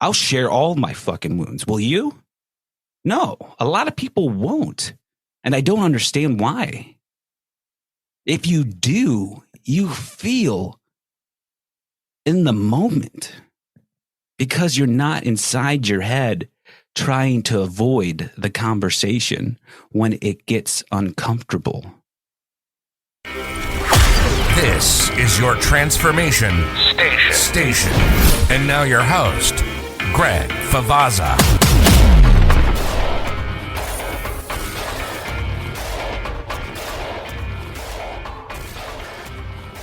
I'll share all my fucking wounds. Will you? No, a lot of people won't. And I don't understand why. If you do, you feel in the moment because you're not inside your head trying to avoid the conversation when it gets uncomfortable. This is your transformation station. And now your host, Greg Favazza.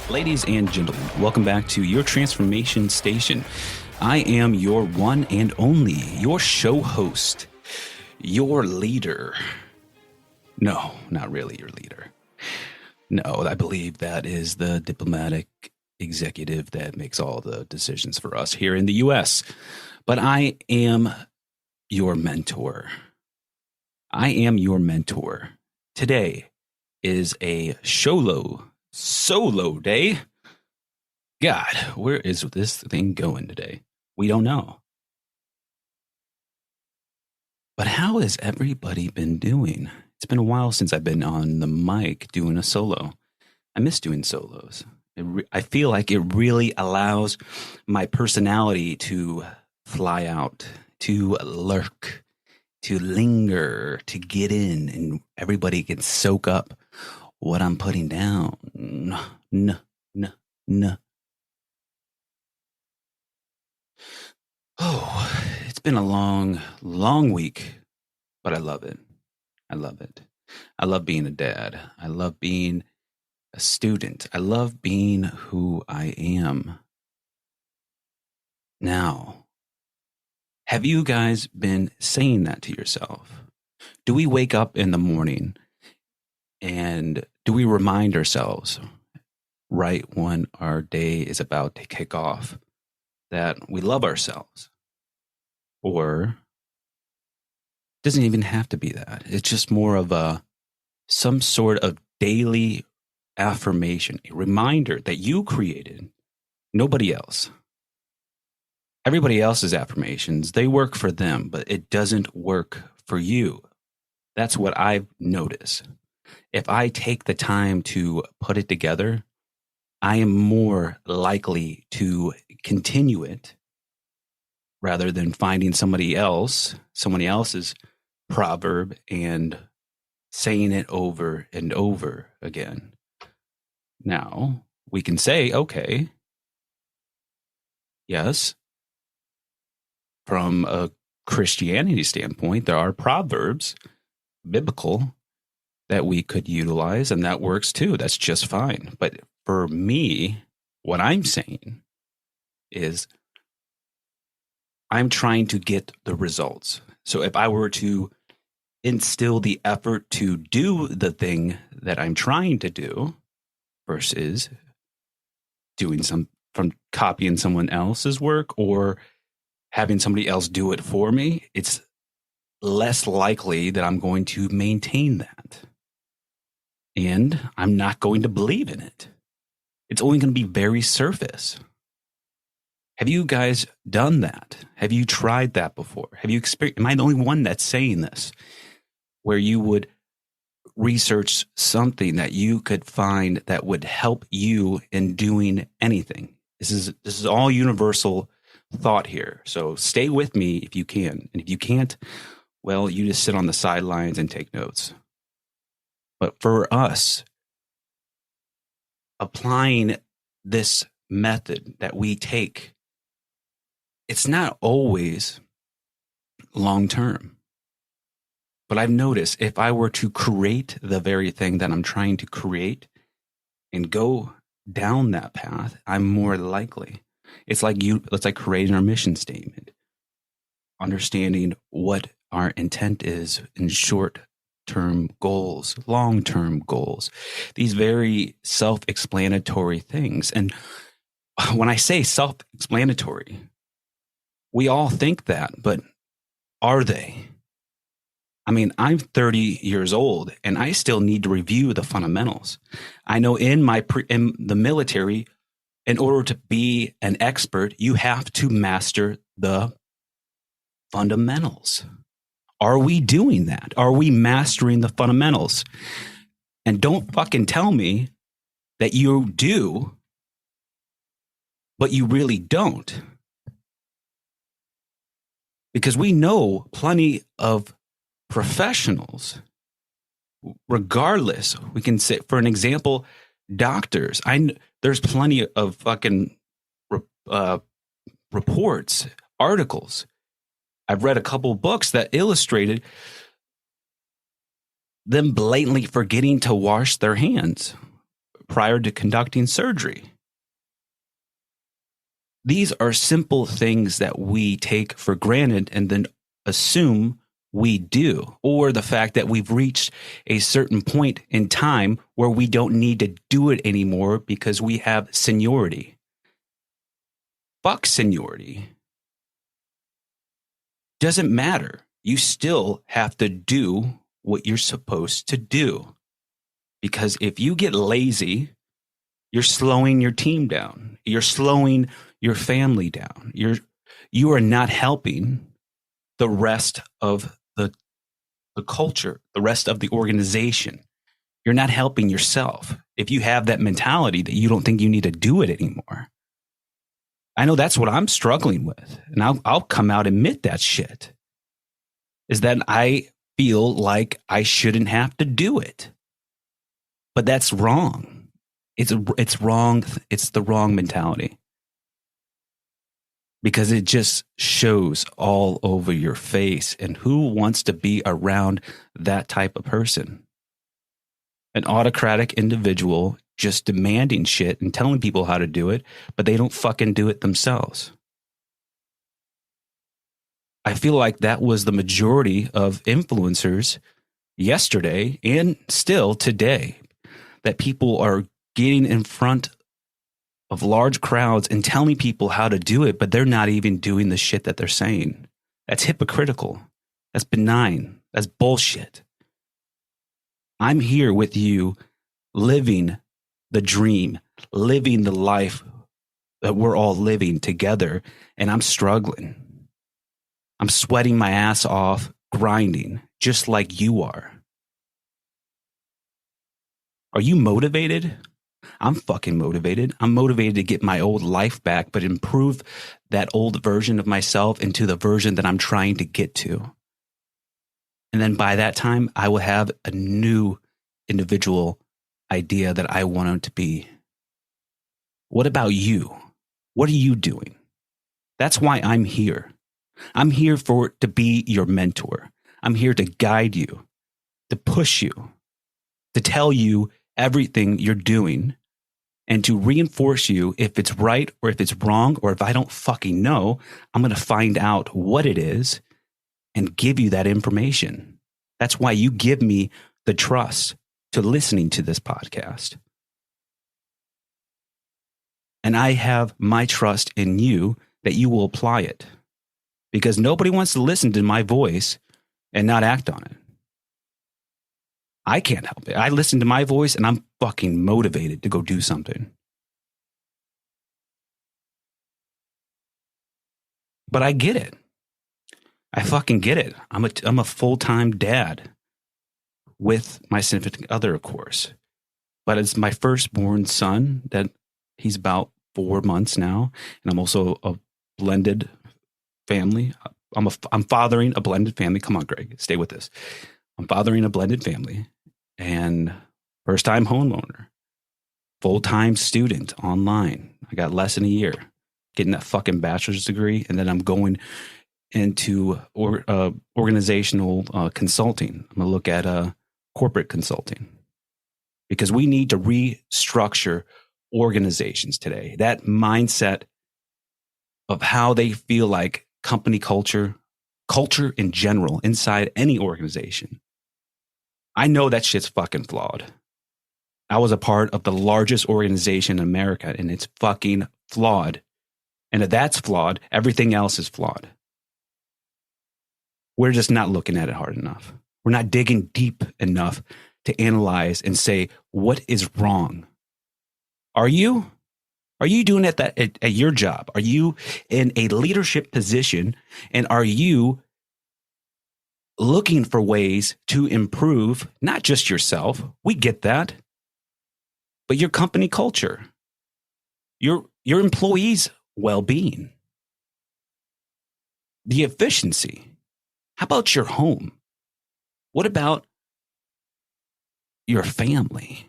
Ladies and gentlemen, welcome back to your transformation station. I am your one and only, your show host, your leader. No, not really your leader. No, I believe that is the diplomatic executive that makes all the decisions for us here in the U.S. But I am your mentor. I am your mentor. Today is a solo day. God, where is this thing going today? We don't know. But how has everybody been doing? It's been a while since I've been on the mic doing a solo. I miss doing solos. I feel like it really allows my personality to fly out, to lurk, to linger, to get in, and everybody can soak up what I'm putting down. No. Oh, it's been a long week, but I love it. I love it. I love being a dad. I love being a student. I love being who I am. Now, have you guys been saying that to yourself? Do we wake up in the morning and do we remind ourselves right when our day is about to kick off that we love ourselves? Or it doesn't even have to be that. It's just more of some sort of daily affirmation, a reminder that you created, nobody else. Everybody else's affirmations, they work for them, but it doesn't work for you. That's what I've noticed. If I take the time to put it together, I am more likely to continue it rather than finding somebody else's proverb and saying it over and over again. Now, we can say, okay, yes, from a Christianity standpoint, there are proverbs, biblical, that we could utilize, and that works too. That's just fine. But for me, what I'm saying is I'm trying to get the results. So if I were to instill the effort to do the thing that I'm trying to do versus doing from copying someone else's work or having somebody else do it for me, it's less likely that I'm going to maintain that. And I'm not going to believe in it. It's only going to be very surface. Have you guys done that? Have you tried that before? Have you experienced? Am I the only one that's saying this? Where you would research something that you could find that would help you in doing anything. This is all universal thought here. So stay with me if you can. And if you can't, well, you just sit on the sidelines and take notes. But for us, applying this method that we take, it's not always long term. But I've noticed if I were to create the very thing that I'm trying to create and go down that path, I'm more likely. It's like creating our mission statement, understanding what our intent is in short-term goals, long-term goals, these very self-explanatory things. And when I say self-explanatory, we all think that, but are they? I mean, I'm 30 years old and I still need to review the fundamentals. I know in the military, in order to be an expert, you have to master the fundamentals. Are we doing that? Are we mastering the fundamentals? And don't fucking tell me that you do, but you really don't. Because we know plenty of professionals, regardless. We can say, for an example, doctors. There's plenty of fucking reports, articles. I've read a couple books that illustrated them blatantly forgetting to wash their hands prior to conducting surgery. These are simple things that we take for granted and then assume we do, or the fact that we've reached a certain point in time where we don't need to do it anymore because we have seniority. Fuck seniority. Doesn't matter. You still have to do what you're supposed to do. Because if you get lazy, you're slowing your team down. You're slowing your family down. You are not helping the rest of the culture, the rest of the organization. You're not helping yourself if you have that mentality that you don't think you need to do it anymore. I know that's what I'm struggling with. And I'll come out and admit that shit. Is that I feel like I shouldn't have to do it. But that's wrong. It's wrong. It's the wrong mentality. Because it just shows all over your face. And who wants to be around that type of person? An autocratic individual just demanding shit and telling people how to do it, but they don't fucking do it themselves. I feel like that was the majority of influencers yesterday and still today, that people are getting in front of large crowds and telling people how to do it, but they're not even doing the shit that they're saying. That's hypocritical. That's benign. That's bullshit. I'm here with you living the dream, living the life that we're all living together, and I'm struggling. I'm sweating my ass off, grinding, just like you are. Are you motivated? I'm fucking motivated. I'm motivated to get my old life back, but improve that old version of myself into the version that I'm trying to get to. And then by that time, I will have a new individual idea that I want it to be. What about you? What are you doing? That's why I'm here. I'm here to be your mentor. I'm here to guide you, to push you, to tell you everything you're doing, and to reinforce you if it's right or if it's wrong, or if I don't fucking know, I'm going to find out what it is and give you that information. That's why you give me the trust to listening to this podcast. And I have my trust in you that you will apply it, because nobody wants to listen to my voice and not act on it. I can't help it. I listen to my voice and I'm fucking motivated to go do something. But I get it. I fucking get it. I'm a full-time dad with my significant other, of course. But it's my firstborn son that he's about 4 months now. And I'm also a blended family. I'm fathering a blended family. Come on, Greg, stay with this. I'm fathering a blended family and first-time homeowner, full-time student online. I got less than a year getting that fucking bachelor's degree. And then I'm going into organizational consulting. I'm going to look at corporate consulting, because we need to restructure organizations today. That mindset of how they feel like company culture in general, inside any organization. I know that shit's fucking flawed. I was a part of the largest organization in America, and it's fucking flawed. And if that's flawed, everything else is flawed. We're just not looking at it hard enough. We're not digging deep enough to analyze and say, what is wrong? Are you? Are you doing it at your job? Are you in a leadership position? And are you looking for ways to improve not just yourself? We get that. But your company culture, your employees' well-being, the efficiency. How about your home? What about your family?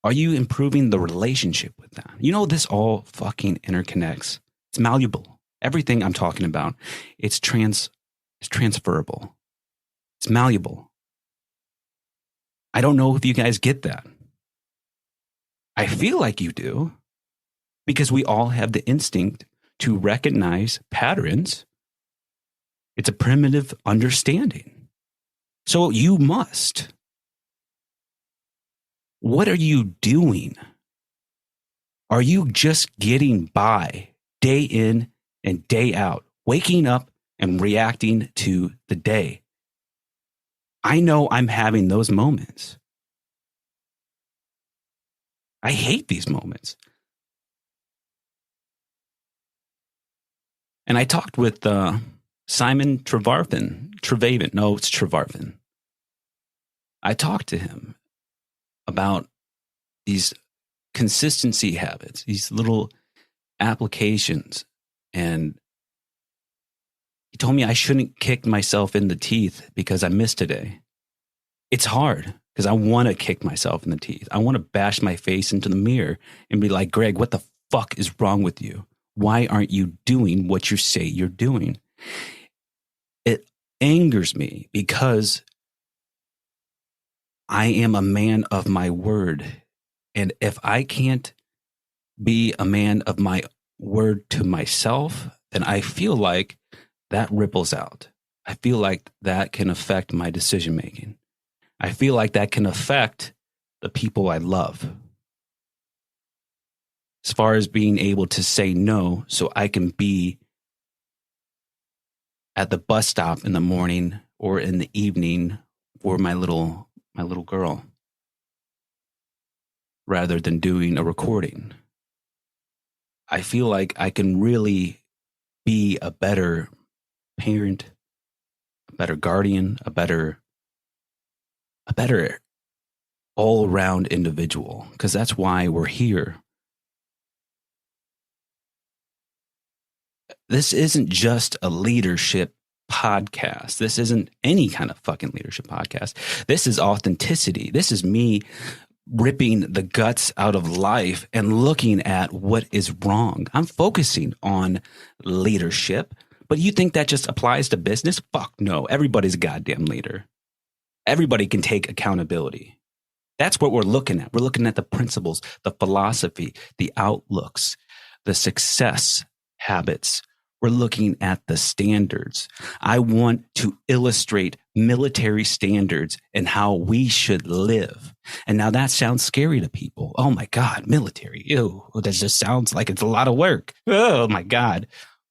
Are you improving the relationship with them? You know, this all fucking interconnects. It's malleable. Everything I'm talking about, it's transferable. It's malleable. I don't know if you guys get that. I feel like you do, because we all have the instinct to recognize patterns. It's a primitive understanding. So you must. What are you doing? Are you just getting by day in and day out, waking up and reacting to the day? I know I'm having those moments. I hate these moments. And I talked with Simon Trevathan. No, it's Trevathan. I talked to him about these consistency habits, these little applications. And he told me I shouldn't kick myself in the teeth because I missed today. It's hard because I want to kick myself in the teeth. I want to bash my face into the mirror and be like, Greg, what the fuck is wrong with you? Why aren't you doing what you say you're doing? It angers me because I am a man of my word. And if I can't be a man of my word to myself, then I feel like that ripples out. I feel like that can affect my decision making. I feel like that can affect the people I love. As far as being able to say no so I can be at the bus stop in the morning or in the evening for my little girl, rather than doing a recording. I feel like I can really be a better parent, a better guardian, a better all-around individual, because that's why we're here. This isn't just a leadership podcast. This isn't any kind of fucking leadership podcast. This is authenticity. This is me ripping the guts out of life and looking at what is wrong. I'm focusing on leadership, but you think that just applies to business? Fuck no. Everybody's a goddamn leader. Everybody can take accountability. That's what we're looking at. We're looking at the principles, the philosophy, the outlooks, the success habits. We're looking at the standards. I want to illustrate military standards and how we should live. And now that sounds scary to people. Oh my God, military. Ew, that just sounds like it's a lot of work. Oh my God.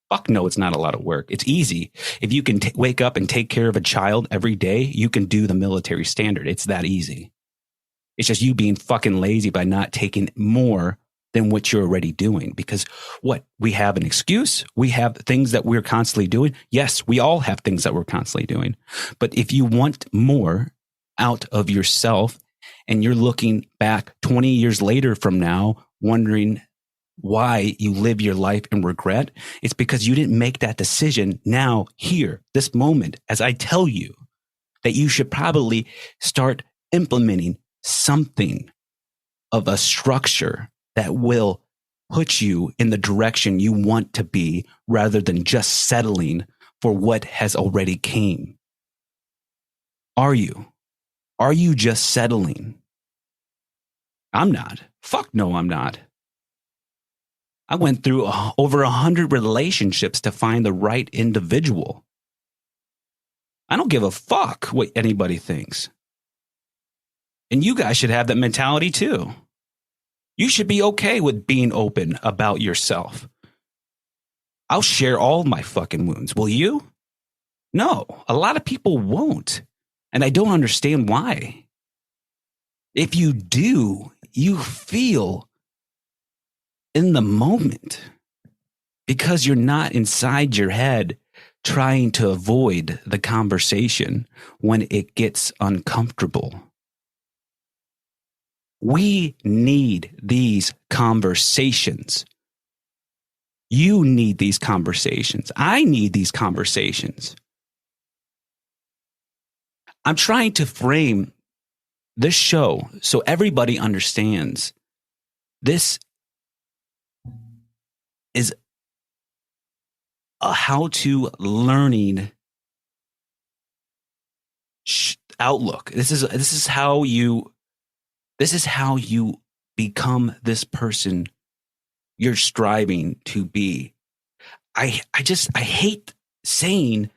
Fuck no, it's not a lot of work. It's easy. If you can wake up and take care of a child every day, you can do the military standard. It's that easy. It's just you being fucking lazy by not taking more than what you're already doing. Because what? We have an excuse. We have things that we're constantly doing. Yes, we all have things that we're constantly doing. But if you want more out of yourself and you're looking back 20 years later from now, wondering why you live your life in regret, it's because you didn't make that decision now, here, this moment, as I tell you that you should probably start implementing something of a structure that will put you in the direction you want to be rather than just settling for what has already came. Are you? Are you just settling? I'm not. Fuck no, I'm not. I went through over 100 relationships to find the right individual. I don't give a fuck what anybody thinks. And you guys should have that mentality too. You should be okay with being open about yourself. I'll share all my fucking wounds. Will you? No, a lot of people won't. And I don't understand why. If you do, you feel in the moment because you're not inside your head trying to avoid the conversation when it gets uncomfortable. We need these conversations. You need these conversations. I need these conversations. I'm trying to frame this show so everybody understands this is a how-to learning outlook. This is how you become this person you're striving to be. I hate saying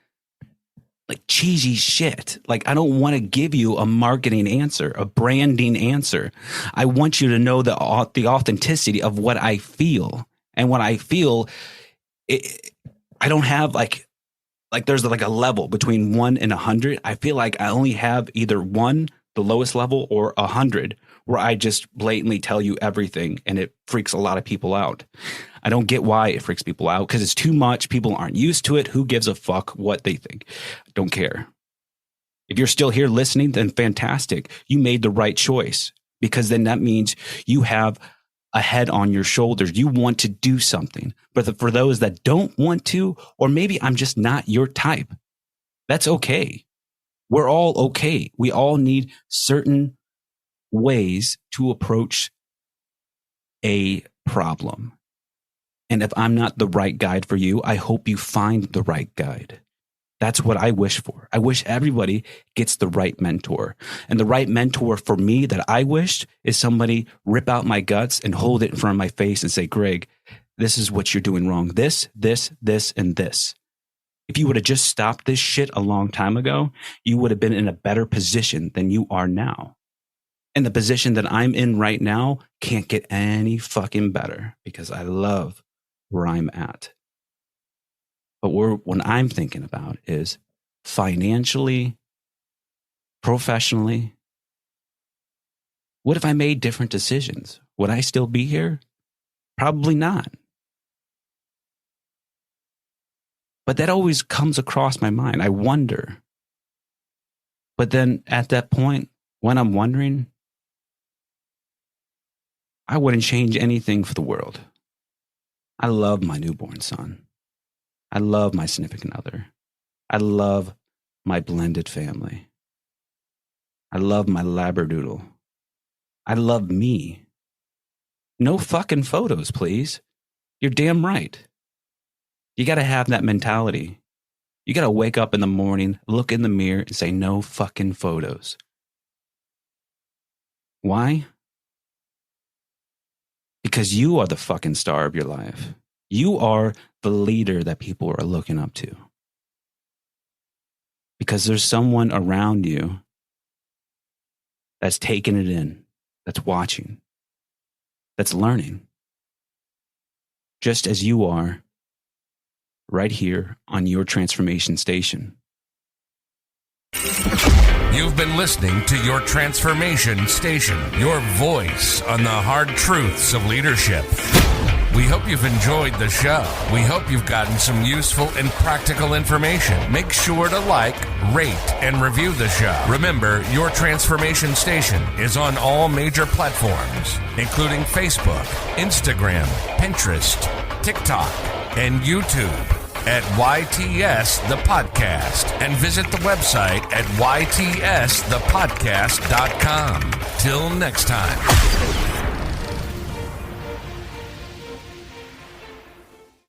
like cheesy shit. Like, I don't want to give you a marketing answer, a branding answer. I want you to know the authenticity of what I feel. And what I feel, I don't have like there's like a level between 1 and 100. I feel like I only have either 1, the lowest level, or 100, where I just blatantly tell you everything, and it freaks a lot of people out. I don't get why it freaks people out, because it's too much. People aren't used to it. Who gives a fuck what they think? Don't care. If you're still here listening, then fantastic. You made the right choice, because then that means you have a head on your shoulders. You want to do something. But for those that don't want to, or maybe I'm just not your type, that's okay. We're all okay. We all need certain ways to approach a problem. And if I'm not the right guide for you, I hope you find the right guide. That's what I wish for. I wish everybody gets the right mentor. And the right mentor for me that I wished is somebody rip out my guts and hold it in front of my face and say, Greg, this is what you're doing wrong. This, and this. If you would have just stopped this shit a long time ago, you would have been in a better position than you are now. And the position that I'm in right now can't get any fucking better, because I love where I'm at. But what I'm thinking about is financially, professionally. What if I made different decisions? Would I still be here? Probably not. But that always comes across my mind. I wonder. But then at that point, when I'm wondering, I wouldn't change anything for the world. I love my newborn son. I love my significant other. I love my blended family. I love my labradoodle. I love me. No fucking photos, please. You're damn right. You got to have that mentality. You got to wake up in the morning, look in the mirror, and say, no fucking photos. Why? Because you are the fucking star of your life. You are the leader that people are looking up to. Because there's someone around you that's taking it in, that's watching, that's learning. Just as you are right here on your transformation station. You've been listening to Your Transformation Station, your voice on the hard truths of leadership. We hope you've enjoyed the show. We hope you've gotten some useful and practical information. Make sure to like, rate, and review the show. Remember, Your Transformation Station is on all major platforms, including Facebook, Instagram, Pinterest, TikTok, and YouTube at YTS The Podcast, and visit the website at ytsthepodcast.com. Till next time.